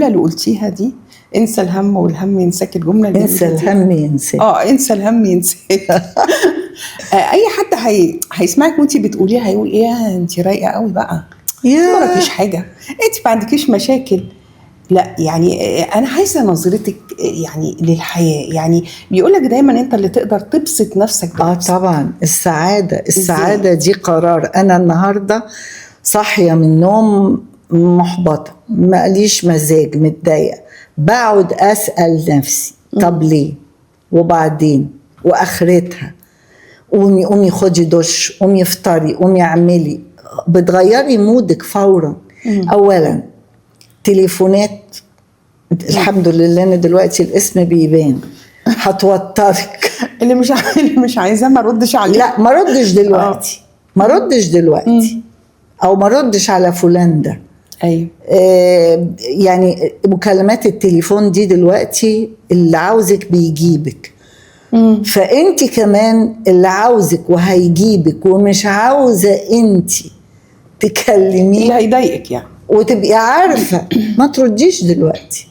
الجمله اللي قلتيها دي، انسى الهم والهم ينساك، الجمله اللي انسى الهم ينساك. انسى الهم ينساك. اي حد هيسمعك وانت بتقوليها هيقول ايه انت رايقه قوي بقى، ما فيش حاجه، انت ما عندكيش مشاكل. لا يعني انا عايزه نظرتك يعني للحياه. يعني بيقولك دايما انت اللي تقدر تبسط نفسك بنفسك. طبعا السعاده دي قرار. انا النهارده صاحيه من النوم محبطه، ماليش مزاج، متضايقه، بقعد اسال نفسي طب ليه، وبعدين، واخرتها. قومي خدي دش، قومي افطري، قومي اعملي. بتغيري مودك فورا. اولا تليفونات، الحمد لله ان دلوقتي الاسم بيبان، هتوترك. اللي مش عايزاه ما ردش عليه. لا ما ردش دلوقتي، ما ردش دلوقتي، او ما ردش على فلان ده. ايوه. يعني مكالمات التليفون دي دلوقتي اللي عاوزك بيجيبك. فانت كمان اللي عاوزك وهيجيبك، ومش عاوزه انت تكلميه اللي هيضايقك يعني، وتبقي عارفه ما ترديش دلوقتي.